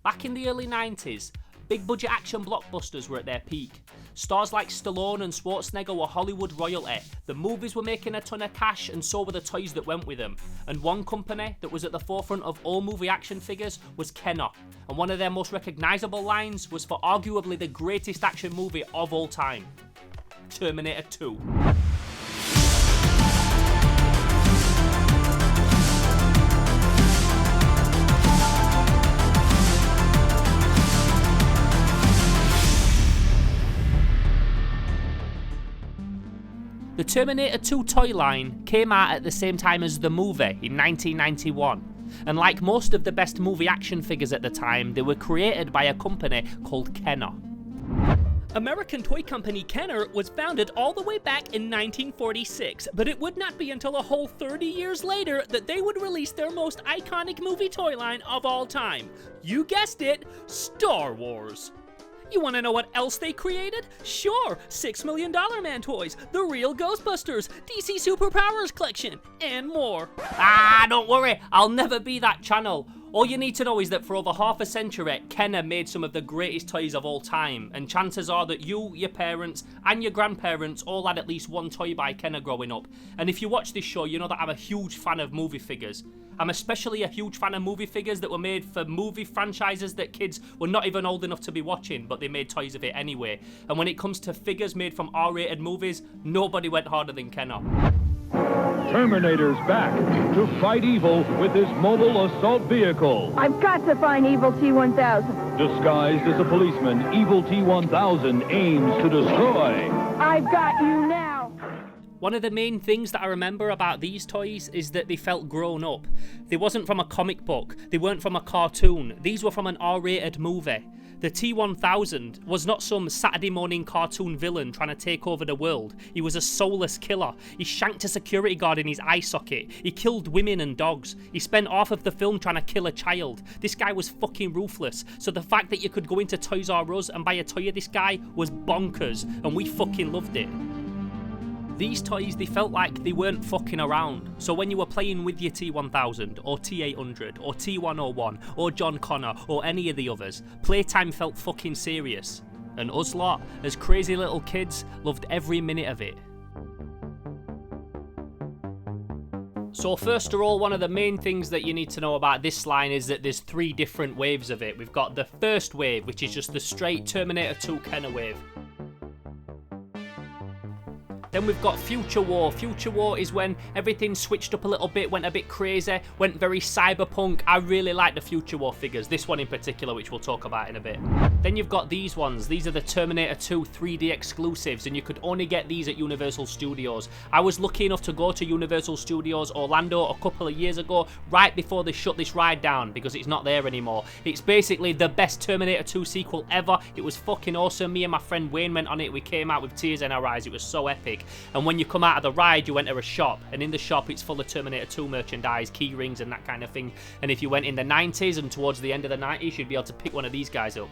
Back in the early 90s, big budget action blockbusters were at their peak. Stars like Stallone and Schwarzenegger were Hollywood royalty. The movies were making a ton of cash and so were the toys that went with them. And one company that was at the forefront of all movie action figures was Kenner. And one of their most recognisable lines was for arguably the greatest action movie of all time, Terminator 2. The Terminator 2 toy line came out at the same time as the movie in 1991, and like most of the best movie action figures at the time, they were created by a company called Kenner. American toy company Kenner was founded all the way back in 1946, but it would not be until a whole 30 years later that they would release their most iconic movie toy line of all time. You guessed it, Star Wars. You want to know what else they created? Sure, $6 Million Man toys, the real Ghostbusters, DC Superpowers collection, and more. Don't worry, I'll never be that channel. All you need to know is that for over half a century, Kenner made some of the greatest toys of all time, and chances are that you, your parents, and your grandparents all had at least one toy by Kenner growing up. And if you watch this show, you know that I'm a huge fan of movie figures. I'm especially a huge fan of movie figures that were made for movie franchises that kids were not even old enough to be watching, but they made toys of it anyway. And when it comes to figures made from R-rated movies, nobody went harder than Kenner. Terminator's back to fight evil with his mobile assault vehicle. I've got to find Evil T-1000. Disguised as a policeman, Evil T-1000 aims to destroy. I've got you now. One of the main things that I remember about these toys is that they felt grown up. They wasn't from a comic book, they weren't from a cartoon, these were from an R-rated movie. The T-1000 was not some Saturday morning cartoon villain trying to take over the world. He was a soulless killer. He shanked a security guard in his eye socket. He killed women and dogs. He spent half of the film trying to kill a child. This guy was fucking ruthless. So the fact that you could go into Toys R Us and buy a toy of this guy was bonkers, and we fucking loved it. These toys, they felt like they weren't fucking around. So when you were playing with your T-1000, or T-800, or T-101, or John Connor, or any of the others, playtime felt fucking serious. And us lot, as crazy little kids, loved every minute of it. So first of all, one of the main things that you need to know about this line is that there's 3 different waves of it. We've got the first wave, which is just the straight Terminator 2 Kenner wave. Then we've got Future War. Future War is when everything switched up a little bit, went a bit crazy, went very cyberpunk. I really like the Future War figures, this one in particular, which we'll talk about in a bit. Then you've got these ones. These are the Terminator 2 3D exclusives, and you could only get these at Universal Studios. I was lucky enough to go to Universal Studios Orlando a couple of years ago, right before they shut this ride down, because it's not there anymore. It's basically the best Terminator 2 sequel ever. It was fucking awesome. Me and my friend Wayne went on it. We came out with tears in our eyes. It was so epic. And when you come out of the ride, you enter a shop, and in the shop it's full of Terminator 2 merchandise, key rings and that kind of thing. And if you went in the 90s and towards the end of the 90s, you'd be able to pick one of these guys up.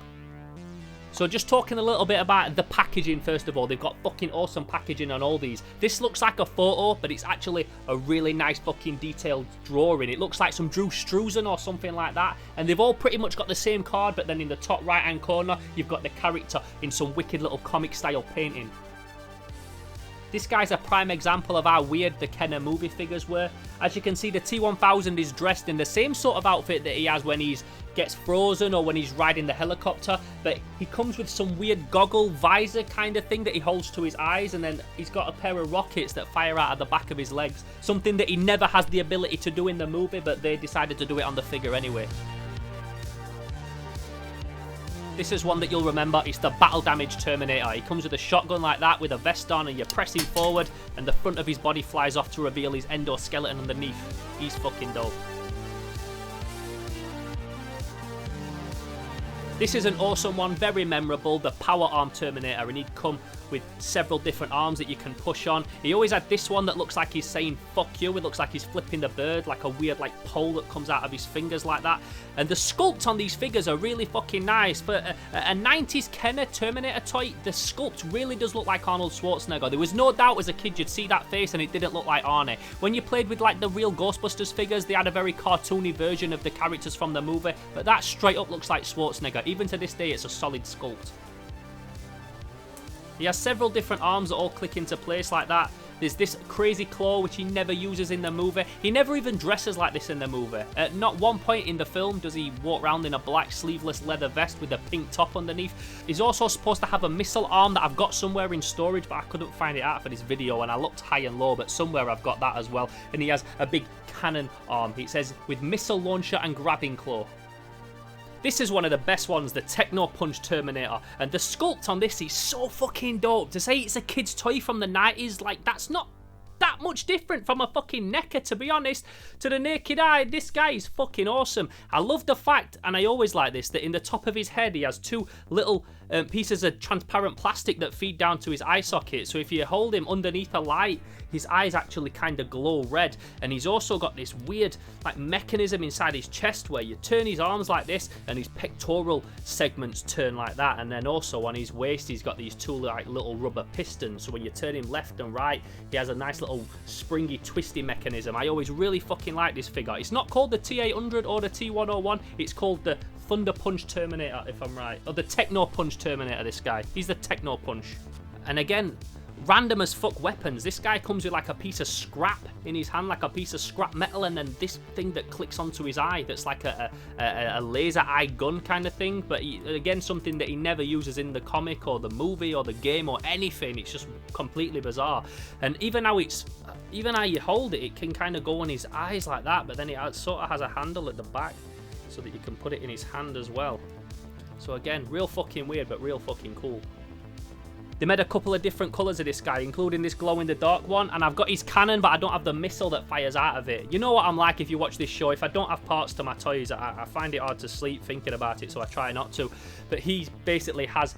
So just talking a little bit about the packaging first of all, they've got fucking awesome packaging on all these. This looks like a photo, but it's actually a really nice fucking detailed drawing. It looks like some Drew Struzan or something like that. And they've all pretty much got the same card, but then in the top right hand corner, you've got the character in some wicked little comic style painting. This guy's a prime example of how weird the Kenner movie figures were. As you can see, the T-1000 is dressed in the same sort of outfit that he has when he gets frozen or when he's riding the helicopter, but he comes with some weird goggle visor kind of thing that he holds to his eyes, and then he's got a pair of rockets that fire out of the back of his legs. Something that he never has the ability to do in the movie, but they decided to do it on the figure anyway. This is one that you'll remember. It's the Battle Damage Terminator. He comes with a shotgun like that with a vest on, and you're pressing forward and the front of his body flies off to reveal his endoskeleton underneath. He's fucking dope. This is an awesome one, very memorable, the Power Arm Terminator, and he'd come with several different arms that you can push on. He always had this one that looks like he's saying fuck you. It looks like he's flipping the bird, like a weird like pole that comes out of his fingers like that. And the sculpt on these figures are really fucking nice. For a 90s Kenner Terminator toy, the sculpt really does look like Arnold Schwarzenegger. There was no doubt as a kid you'd see that face and it didn't look like Arnie. When you played with like the real Ghostbusters figures, they had a very cartoony version of the characters from the movie, but that straight up looks like Schwarzenegger. Even to this day, it's a solid sculpt. He has several different arms that all click into place like that. There's this crazy claw which he never uses in the movie. He never even dresses like this in the movie. At not one point in the film does he walk around in a black sleeveless leather vest with a pink top underneath. He's also supposed to have a missile arm that I've got somewhere in storage, but I couldn't find it out for this video, and I looked high and low, but somewhere I've got that as well. And he has a big cannon arm. It says with missile launcher and grabbing claw. This is one of the best ones, the Techno Punch Terminator, and the sculpt on this is so fucking dope. To say it's a kid's toy from the 90s, like, that's not that much different from a fucking NECA, to be honest. To the naked eye, this guy is fucking awesome. I love the fact, and I always like this, that in the top of his head he has two little pieces of transparent plastic that feed down to his eye socket. So if you hold him underneath a light, his eyes actually kind of glow red. And he's also got this weird like mechanism inside his chest where you turn his arms like this and his pectoral segments turn like that. And then also on his waist he's got these two like little rubber pistons, so when you turn him left and right he has a nice little springy twisty mechanism. I always really fucking like this figure. It's not called the T800 or the T101, it's called the Thunder Punch Terminator, if I'm right, or the Techno Punch Terminator. This guy, he's the Techno Punch. And again, random as fuck weapons. This guy comes with like a piece of scrap in his hand, like a piece of scrap metal, and then this thing that clicks onto his eye that's like a laser eye gun kind of thing. But again, something that he never uses in the comic or the movie or the game or anything. It's just completely bizarre. And even how you hold it, it can kind of go on his eyes like that, but then it sort of has a handle at the back so that you can put it in his hand as well. So again, real fucking weird, but real fucking cool. They made a couple of different colours of this guy, including this glow-in-the-dark one, and I've got his cannon, but I don't have the missile that fires out of it. You know what I'm like if you watch this show. If I don't have parts to my toys, I find it hard to sleep thinking about it, so I try not to. But he basically has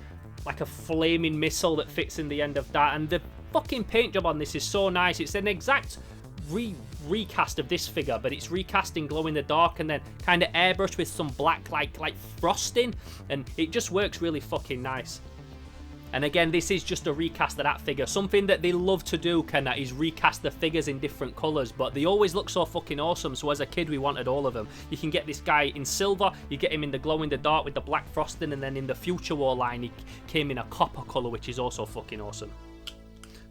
like a flaming missile that fits in the end of that, and the fucking paint job on this is so nice. It's an exact recast of this figure, but it's recast in glow-in-the-dark and then kind of airbrushed with some black like frosting, and it just works really fucking nice. And again, this is just a recast of that figure. Something that they love to do, Kenner, is recast the figures in different colours, but they always look so fucking awesome, so as a kid we wanted all of them. You can get this guy in silver, you get him in the glow-in-the-dark with the black frosting, and then in the Future War line he came in a copper colour, which is also fucking awesome.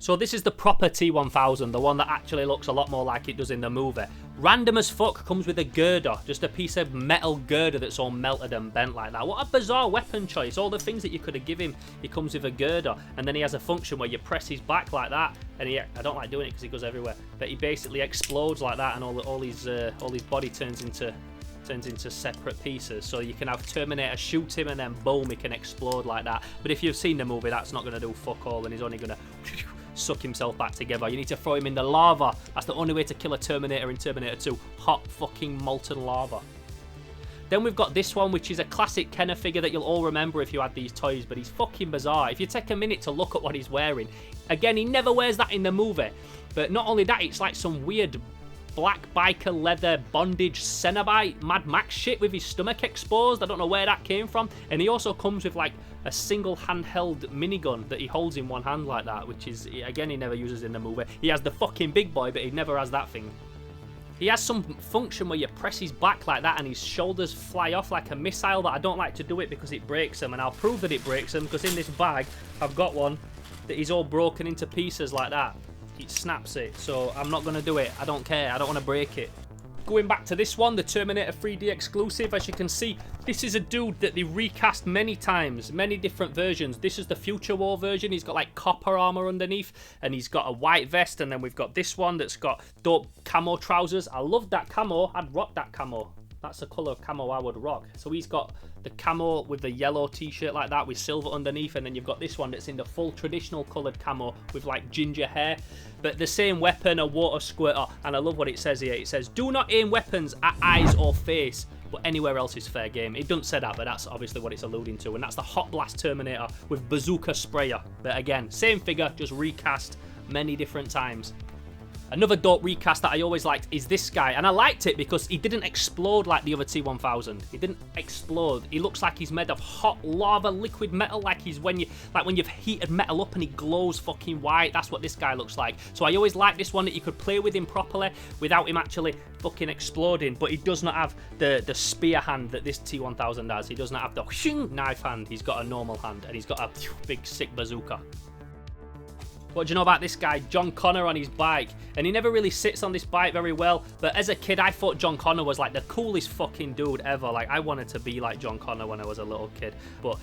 So this is the proper T1000, the one that actually looks a lot more like it does in the movie. Random as fuck, comes with a girder, just a piece of metal girder that's all melted and bent like that. What a bizarre weapon choice. All the things that you could have given him, he comes with a girder, and then he has a function where you press his back like that, and I don't like doing it because he goes everywhere, but he basically explodes like that, and all his body turns into separate pieces, so you can have Terminator shoot him and then boom, he can explode like that. But if you've seen the movie, that's not going to do fuck all, and he's only going to suck himself back together. You need to throw him in the lava. That's the only way to kill a Terminator in Terminator 2. Hot fucking molten lava. Then we've got this one, which is a classic Kenner figure that you'll all remember if you had these toys, but he's fucking bizarre. If you take a minute to look at what he's wearing, again, he never wears that in the movie, but not only that, it's like some weird black biker leather bondage Cenobite Mad Max shit with his stomach exposed. I don't know where that came from. And he also comes with like a single handheld minigun that he holds in one hand like that, which is, again, he never uses in the movie. He has the fucking big boy, but he never has that thing. He has some function where you press his back like that and his shoulders fly off like a missile, but I don't like to do it because it breaks them, and I'll prove that it breaks them because in this bag I've got one that is all broken into pieces like that. It snaps it, so I'm not going to do it. I don't care. I don't want to break it. Going back to this one, the Terminator 3D Exclusive, as you can see, this is a dude that they recast many times, many different versions. This is the Future War version. He's got like copper armor underneath, and he's got a white vest, and then we've got this one that's got dope camo trousers. I love that camo. I'd rock that camo. That's the colour of camo I would rock. So he's got the camo with the yellow t-shirt like that with silver underneath, and then you've got this one that's in the full traditional coloured camo with like ginger hair, but the same weapon, a water squirter. And I love what it says here. It says, do not aim weapons at eyes or face. but anywhere else is fair game. It doesn't say that, but that's obviously what it's alluding to, and that's the Hot Blast Terminator with bazooka sprayer. But again, same figure, just recast many different times. Another dope recast that I always liked is this guy, and I liked it because he didn't explode like the other T-1000. He didn't explode. He looks like he's made of hot lava, liquid metal, like he's when you've heated metal up and he glows fucking white. That's what this guy looks like. So I always liked this one, that you could play with him properly without him actually fucking exploding. But he does not have the spear hand that this T-1000 has. He does not have the knife hand. He's got a normal hand, and he's got a big sick bazooka. What do you know about this guy, John Connor, on his bike? And he never really sits on this bike very well, but as a kid I thought John Connor was like the coolest fucking dude ever. Like, I wanted to be like John Connor when I was a little kid, but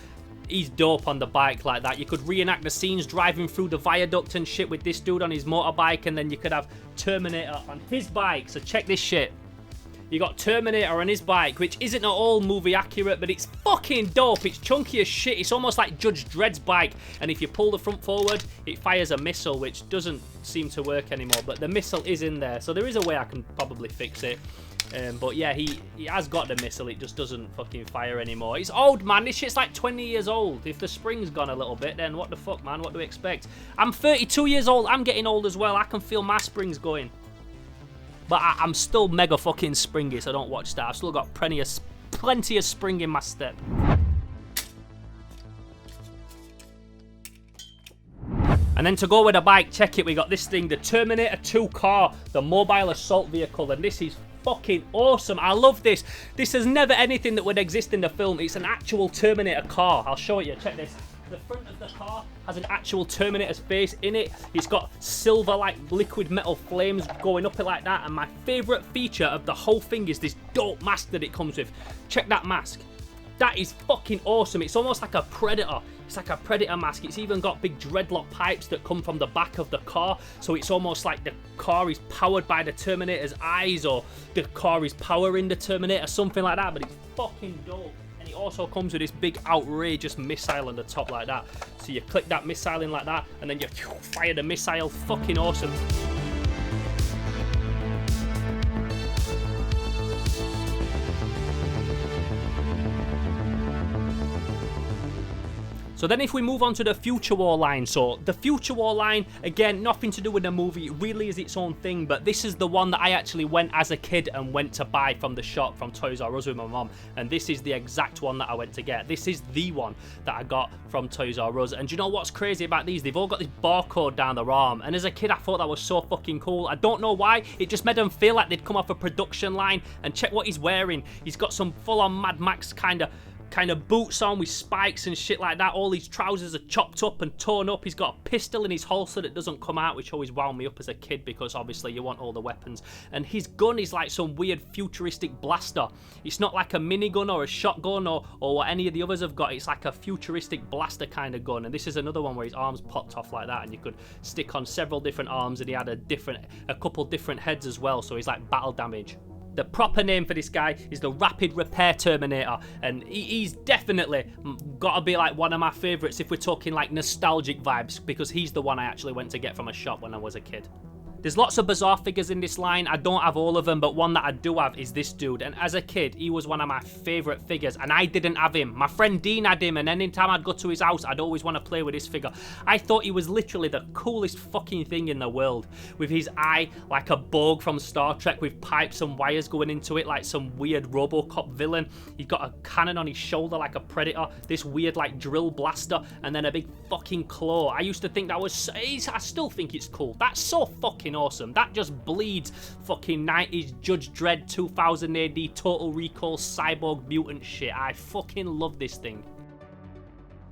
he's dope on the bike like that. You could reenact the scenes driving through the viaduct and shit with this dude on his motorbike, and then you could have Terminator on his bike. So check this shit. You got Terminator on his bike, which isn't at all movie accurate, but it's fucking dope. It's chunky as shit. It's almost like Judge Dredd's bike, and if you pull the front forward, it fires a missile, which doesn't seem to work anymore, but the missile is in there, so there is a way I can probably fix it. But yeah, he has got the missile, it just doesn't fucking fire anymore. It's old, man. This shit's like 20 years old. If the spring's gone a little bit, then what the fuck, man? What do we expect? I'm 32 years old. I'm getting old as well. I can feel my springs going. But I'm still mega fucking springy, so don't watch that. I've still got plenty of spring in my step. And then to go with a bike, check it, we got this thing, the Terminator 2 car, the mobile assault vehicle, and this is fucking awesome. I love this. This is never anything that would exist in the film. It's an actual Terminator car. I'll show you, check this. The front of the car has an actual Terminator's face in it. It's got silver like liquid metal flames going up it like that, and my favourite feature of the whole thing is this dope mask that it comes with. Check that mask. That is fucking awesome. It's almost like a Predator. It's like a Predator mask. It's even got big dreadlock pipes that come from the back of the car, so it's almost like the car is powered by the Terminator's eyes, or the car is powering the Terminator, something like that, but it's fucking dope. It also comes with this big outrageous missile on the top like that. So you click that missile in like that, and then you fire the missile. Fucking awesome. So then if we move on to the Future War line, so the Future War line, again, nothing to do with the movie, it really is its own thing, but this is the one that I actually went as a kid and went to buy from the shop, from Toys R Us with my mom, and this is the exact one that I went to get. This is the one that I got from Toys R Us, and do you know what's crazy about these? They've all got this barcode down their arm, and as a kid I thought that was so fucking cool. I don't know why, it just made them feel like they'd come off a production line. And check what he's wearing. He's got some full-on Mad Max kind of boots on with spikes and shit like that. All his trousers are chopped up and torn up. He's got a pistol in his holster that doesn't come out, which always wound me up as a kid, because obviously you want all the weapons. And his gun is like some weird futuristic blaster. It's not like a minigun or a shotgun or what any of the others have got. It's like a futuristic blaster kind of gun. And this is another one where his arms popped off like that, and you could stick on several different arms, and he had a couple different heads as well, so he's like battle damage. The proper name for this guy is the Rapid Repair Terminator, and he's definitely got to be like one of my favourites if we're talking like nostalgic vibes, because he's the one I actually went to get from a shop when I was a kid. There's lots of bizarre figures in this line. I don't have all of them, but one that I do have is this dude. And as a kid, he was one of my favourite figures, and I didn't have him. My friend Dean had him, and anytime I'd go to his house, I'd always want to play with his figure. I thought he was literally the coolest fucking thing in the world, with his eye like a bug from Star Trek, with pipes and wires going into it like some weird Robocop villain. He's got a cannon on his shoulder like a Predator, this weird like drill blaster, and then a big fucking claw. I used to think that was... I still think it's cool. That's so fucking awesome. That just bleeds fucking 90s Judge Dredd 2000 AD Total Recall cyborg mutant shit. I fucking love this thing.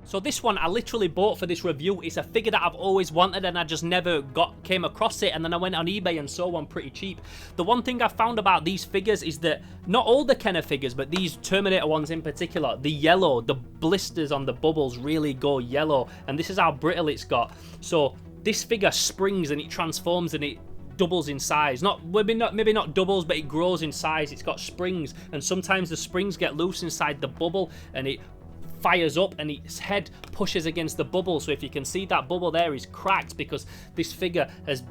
So this one I literally bought for this review. It's a figure that I've always wanted, and I just never came across it, and then I went on eBay and saw one pretty cheap. The one thing I found about these figures is that not all the Kenner figures, but these Terminator ones in particular, the yellow, the blisters on the bubbles really go yellow, and this is how brittle it's got. So this figure springs and it transforms and it doubles in size. Maybe not doubles, but it grows in size. It's got springs, and sometimes the springs get loose inside the bubble and it fires up and its head pushes against the bubble. So if you can see, that bubble there is cracked because this figure has,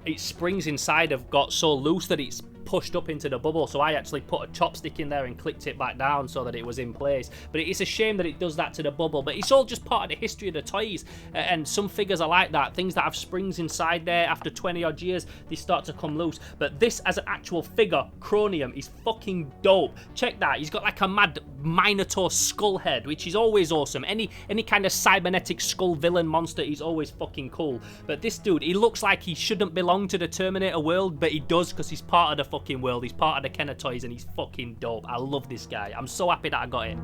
its springs inside have got so loose that it's pushed up into the bubble, so I actually put a chopstick in there and clicked it back down so that it was in place. But it's a shame that it does that to the bubble, but it's all just part of the history of the toys, and some figures are like that. Things that have springs inside there, after 20 odd years, they start to come loose. But this as an actual figure, Chronium, is fucking dope. Check that, he's got like a mad Minotaur skull head, which is always awesome. Any kind of cybernetic skull villain monster is always fucking cool. But this dude, he looks like he shouldn't belong to the Terminator world, but he does, because he's part of the fucking world. He's part of the Kenner toys, and he's fucking dope. I love this guy. I'm so happy that I got it.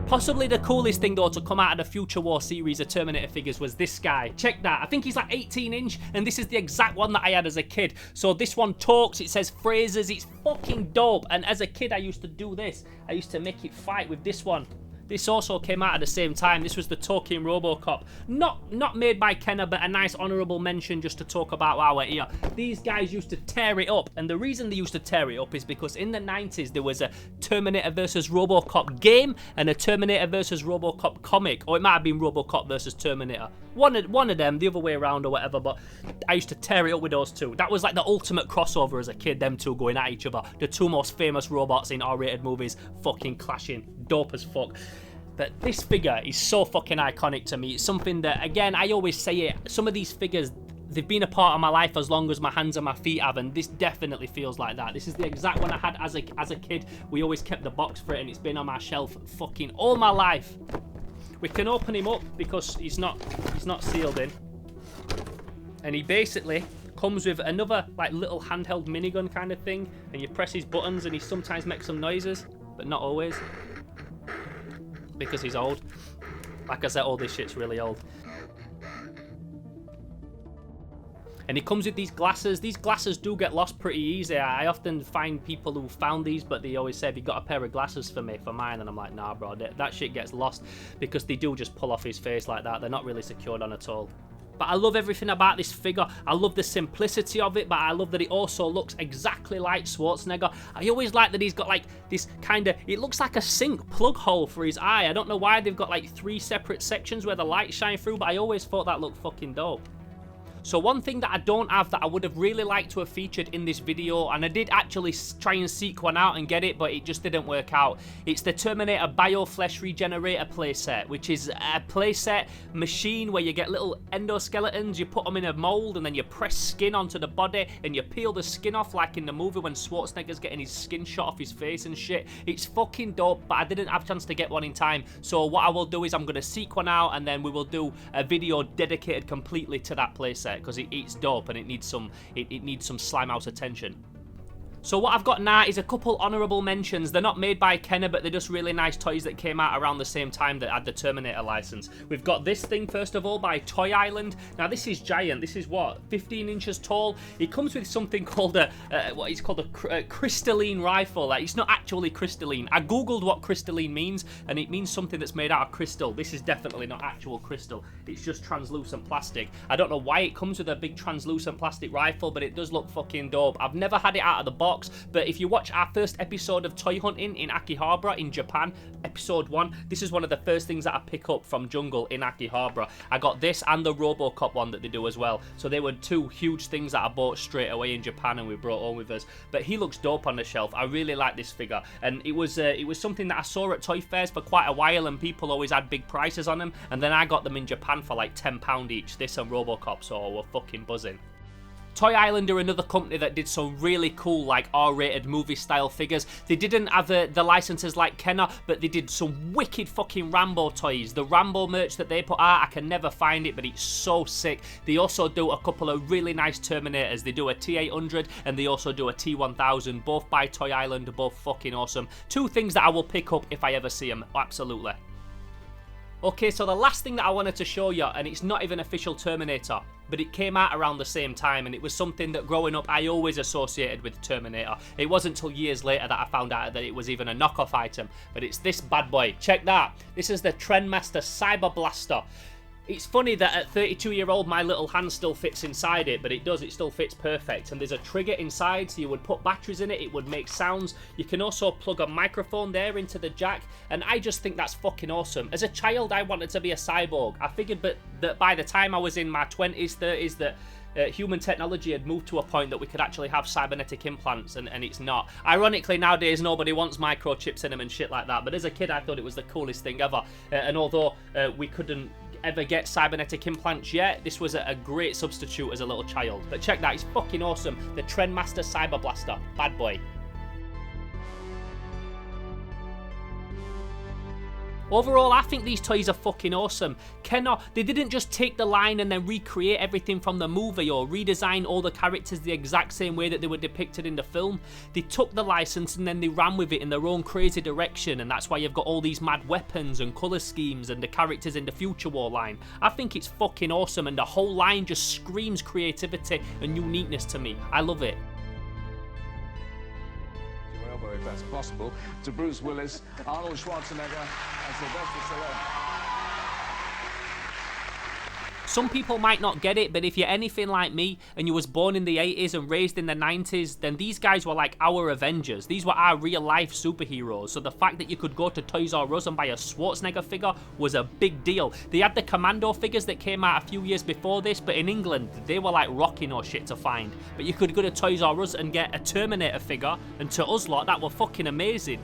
Possibly the coolest thing though to come out of the Future War series of Terminator figures was this guy. Check that. I think he's like 18 inch, and this is the exact one that I had as a kid. So this one talks, it says phrases, it's fucking dope. And as a kid I used to do this. I used to make it fight with this one. This also came out at the same time. This was the talking Robocop. Not made by Kenner, but a nice honourable mention just to talk about while we're here. These guys used to tear it up, and the reason they used to tear it up is because in the 90s there was a Terminator vs Robocop game and a Terminator vs Robocop comic, or it might have been Robocop vs Terminator. One of them, the other way around or whatever, but I used to tear it up with those two. That was like the ultimate crossover as a kid, them two going at each other. The two most famous robots in R-rated movies fucking clashing. Dope as fuck. But this figure is so fucking iconic to me. It's something that, again, I always say it, some of these figures, they've been a part of my life as long as my hands and my feet have, and this definitely feels like that. This is the exact one I had as a kid. We always kept the box for it, and it's been on my shelf fucking all my life. We can open him up because he's not sealed in. And he basically comes with another like little handheld minigun kind of thing, and you press his buttons and he sometimes makes some noises, but not always. Because he's old. Like I said, all this shit's really old. And it comes with these glasses. These glasses do get lost pretty easy. I often find people who found these, but they always say, have you got a pair of glasses for me, for mine? And I'm like, nah bro, that shit gets lost, because they do just pull off his face like that. They're not really secured on at all. But I love everything about this figure. I love the simplicity of it, but I love that it also looks exactly like Schwarzenegger. I always like that he's got like this kind of, it looks like a sink plug hole for his eye. I don't know why they've got like 3 separate sections where the light shine through, but I always thought that looked fucking dope. So one thing that I don't have that I would have really liked to have featured in this video, and I did actually try and seek one out and get it, but it just didn't work out. It's the Terminator Bioflesh Regenerator Playset, which is a playset machine where you get little endoskeletons, you put them in a mold, and then you press skin onto the body, and you peel the skin off like in the movie when Schwarzenegger's getting his skin shot off his face and shit. It's fucking dope, but I didn't have a chance to get one in time. So what I will do is I'm going to seek one out, and then we will do a video dedicated completely to that playset, because it's dope and it needs some slime out attention. So what I've got now is a couple honourable mentions. They're not made by Kenner, but they're just really nice toys that came out around the same time that had the Terminator license. We've got this thing, first of all, by Toy Island. Now, this is giant. This is, what, 15 inches tall? It comes with something called a crystalline rifle. Like, it's not actually crystalline. I googled what crystalline means, and it means something that's made out of crystal. This is definitely not actual crystal. It's just translucent plastic. I don't know why it comes with a big translucent plastic rifle, but it does look fucking dope. I've never had it out of the box. But if you watch our first episode of toy hunting in Akihabara in Japan, episode 1, this is one of the first things that I pick up from Jungle in Akihabara. I got this and the Robocop one that they do as well. So they were 2 huge things that I bought straight away in Japan and we brought home with us. But he looks dope on the shelf. I really like this figure, and it was something that I saw at toy fairs for quite a while, and people always had big prices on them. And then I got them in Japan for like £10 each. This and Robocop, so we're fucking buzzing. Toy Island are another company that did some really cool, like, R-rated movie-style figures. They didn't have the licenses like Kenner, but they did some wicked fucking Rambo toys. The Rambo merch that they put out, I can never find it, but it's so sick. They also do a couple of really nice Terminators. They do a T-800, and they also do a T-1000, both by Toy Island, both fucking awesome. 2 things that I will pick up if I ever see them, absolutely. Okay, so the last thing that I wanted to show you, and it's not even official Terminator, but it came out around the same time, and it was something that growing up I always associated with Terminator. It wasn't until years later that I found out that it was even a knockoff item, but it's this bad boy. Check that. This is the Trendmaster Cyber Blaster. It's funny that at 32-year-old my little hand still fits inside it, but it does, it still fits perfect. And there's a trigger inside, so you would put batteries in it, it would make sounds. You can also plug a microphone there into the jack, and I just think that's fucking awesome. As a child, I wanted to be a cyborg. I figured that by the time I was in my 20s, 30s, that human technology had moved to a point that we could actually have cybernetic implants, and it's not. Ironically, nowadays nobody wants microchips in them and shit like that, but as a kid I thought it was the coolest thing ever. And although we couldn't ever get cybernetic implants yet, this was a great substitute as a little child. But check that, it's fucking awesome. The Trendmaster Cyber Blaster, bad boy. Overall, I think these toys are fucking awesome. They didn't just take the line and then recreate everything from the movie or redesign all the characters the exact same way that they were depicted in the film. They took the license and then they ran with it in their own crazy direction, and that's why you've got all these mad weapons and colour schemes and the characters in the Future War line. I think it's fucking awesome, and the whole line just screams creativity and uniqueness to me. I love it. If that's possible, to Bruce Willis, Arnold Schwarzenegger, and Sylvester Stallone. Some people might not get it, but if you're anything like me and you was born in the 80s and raised in the 90s, then these guys were like our Avengers. These were our real life superheroes. So the fact that you could go to Toys R Us and buy a Schwarzenegger figure was a big deal. They had the Commando figures that came out a few years before this, but in England they were like rocking or shit to find. But you could go to Toys R Us and get a Terminator figure, and to us lot that were fucking amazing.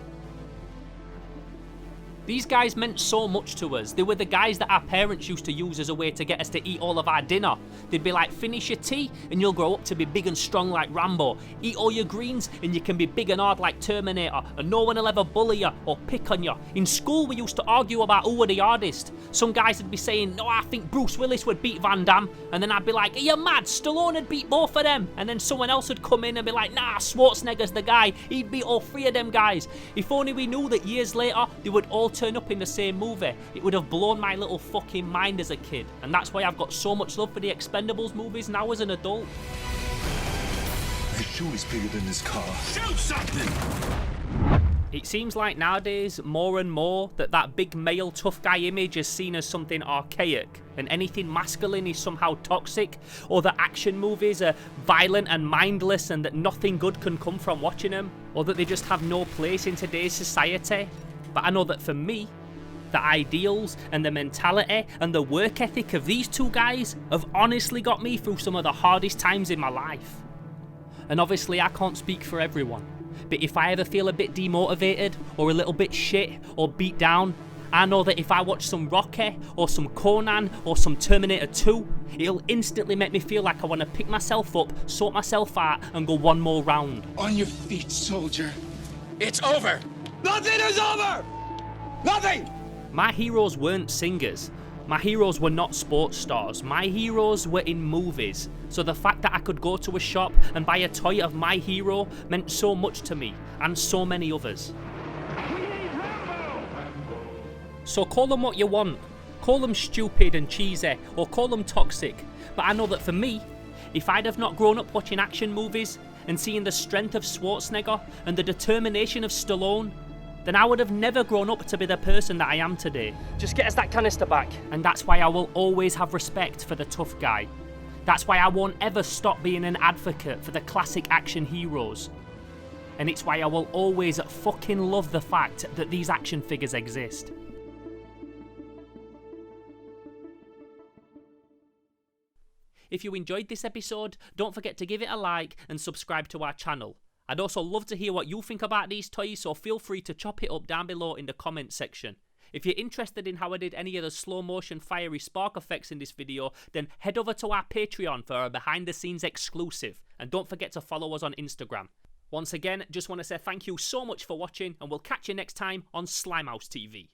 These guys meant so much to us. They were the guys that our parents used to use as a way to get us to eat all of our dinner. They'd be like, finish your tea and you'll grow up to be big and strong like Rambo. Eat all your greens and you can be big and hard like Terminator, and no one will ever bully you or pick on you. In school we used to argue about who were the hardest. Some guys would be saying, no, I think Bruce Willis would beat Van Damme, and then I'd be like, are you mad? Stallone would beat both of them. And then someone else would come in and be like, nah, Schwarzenegger's the guy. He'd beat all three of them guys. If only we knew that years later they would all turn up in the same movie. It would have blown my little fucking mind as a kid, and that's why I've got so much love for the Expendables movies now as an adult. His shoe is bigger than this car. Shoot something! It seems like nowadays, more and more, that big male tough guy image is seen as something archaic, and anything masculine is somehow toxic, or that action movies are violent and mindless and that nothing good can come from watching them, or that they just have no place in today's society. But I know that for me, the ideals and the mentality and the work ethic of these two guys have honestly got me through some of the hardest times in my life. And obviously I can't speak for everyone, but if I ever feel a bit demotivated or a little bit shit or beat down, I know that if I watch some Rocky or some Conan or some Terminator 2, it'll instantly make me feel like I want to pick myself up, sort myself out and go one more round. On your feet, soldier. It's over! Nothing is over! Nothing! My heroes weren't singers. My heroes were not sports stars. My heroes were in movies. So the fact that I could go to a shop and buy a toy of my hero meant so much to me, and so many others. So call them what you want. Call them stupid and cheesy, or call them toxic. But I know that for me, if I'd have not grown up watching action movies and seeing the strength of Schwarzenegger and the determination of Stallone, then I would have never grown up to be the person that I am today. Just get us that canister back. And that's why I will always have respect for the tough guy. That's why I won't ever stop being an advocate for the classic action heroes. And it's why I will always fucking love the fact that these action figures exist. If you enjoyed this episode, don't forget to give it a like and subscribe to our channel. I'd also love to hear what you think about these toys, so feel free to chop it up down below in the comments section. If you're interested in how I did any of the slow motion fiery spark effects in this video, then head over to our Patreon for our behind the scenes exclusive, and don't forget to follow us on Instagram. Once again, just want to say thank you so much for watching, and we'll catch you next time on Slimehouse TV.